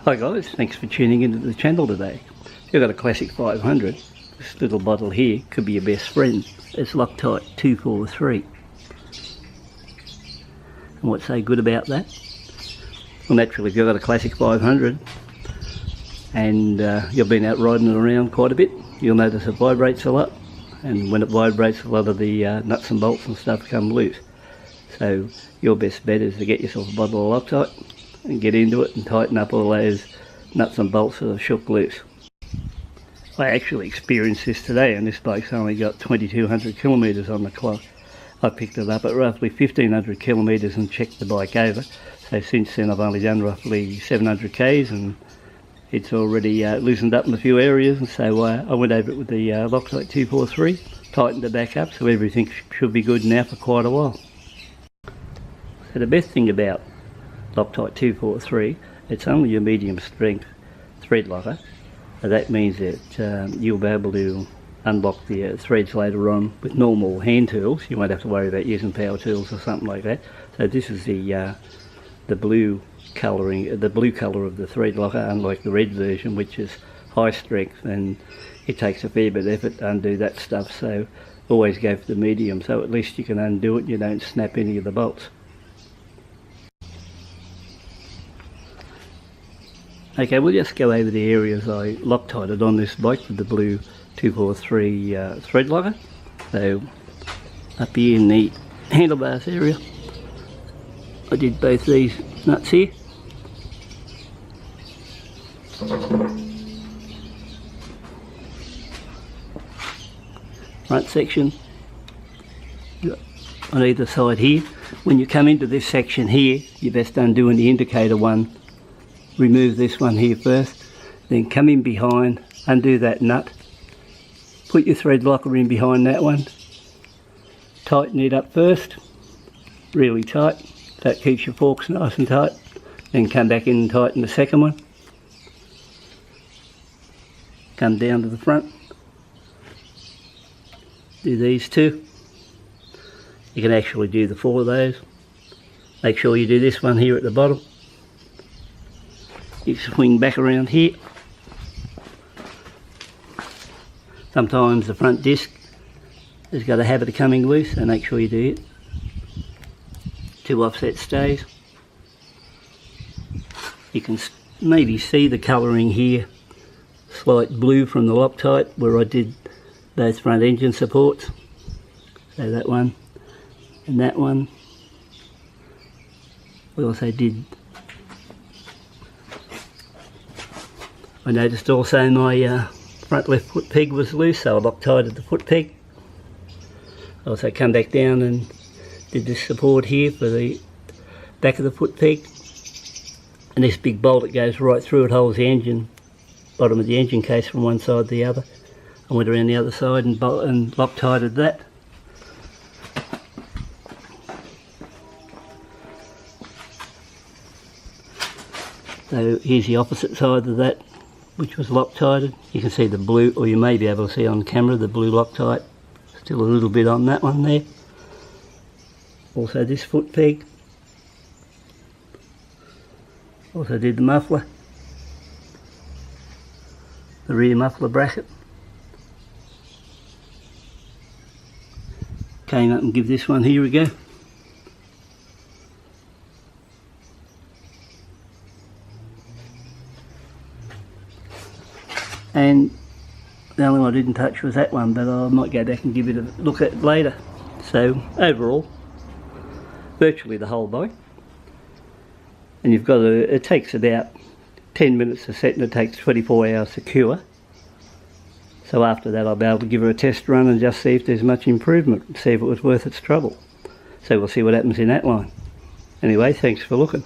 Hi guys, thanks for tuning into the channel today. You've got a classic 500. This little bottle here could be your best friend. It's Loctite 243. And what's so good about that? Well, naturally, if you've got a classic 500 and you've been out riding it around quite a bit, you'll notice it vibrates a lot. And when it vibrates, a lot of the nuts and bolts and stuff come loose. So your best bet is to get yourself a bottle of Loctite and get into it and tighten up all those nuts and bolts that have shook loose. I actually experienced this today, and this bike's only got 2200 kilometres on the clock. I picked it up at roughly 1500 kilometres and checked the bike over. So since then I've only done roughly 700 k's and it's already loosened up in a few areas, and so I went over it with the Loctite 243, tightened it back up, so everything should be good now for quite a while. So the best thing about Loctite 243, it's only a medium strength thread locker. So that means that you'll be able to unlock the threads later on with normal hand tools. You won't have to worry about using power tools or something like that. So this is the blue colouring, the blue colour of the thread locker, unlike the red version, which is high strength, and it takes a fair bit of effort to undo that stuff. So always go for the medium, so at least you can undo it and you don't snap any of the bolts. Okay, we'll just go over the areas I Loctited on this bike with the blue 243 thread locker. So up here in the handlebars area, I did both these nuts here. Front section on either side here. When you come into this section here, you're best undoing the indicator one. Remove this one here first, then come in behind, undo that nut, put your thread locker in behind that one, tighten it up first, really tight, that keeps your forks nice and tight, then come back in and tighten the second one, come down to the front, do these two. You can actually do the 4 of those. Make sure you do this one here at the bottom. You swing back around here. Sometimes the front disc has got a habit of coming loose, so make sure you do it. 2 offset stays. You can maybe see the colouring here, slight blue from the Loctite where I did those front engine supports. So that one and that one. We also did. I noticed also my front left foot peg was loose, so I Loctited the foot peg. I also come back down and did this support here for the back of the foot peg. And this big bolt that goes right through it holds the engine, bottom of the engine case from one side to the other. I went around the other side and Loctited that. So here's the opposite side of that, which was Loctited. You can see the blue, or you may be able to see on camera, the blue Loctite. Still a little bit on that one there. Also this foot peg. Also did the muffler. The rear muffler bracket. Came up and give this one here a go. And the only one I didn't touch was that one, but I might go back and give it a look at it later. So overall, virtually the whole bike. And you've got to, it takes about 10 minutes to set and it takes 24 hours to cure. So after that I'll be able to give her a test run and just see if there's much improvement, see if it was worth its trouble. So we'll see what happens in that line. Anyway, thanks for looking.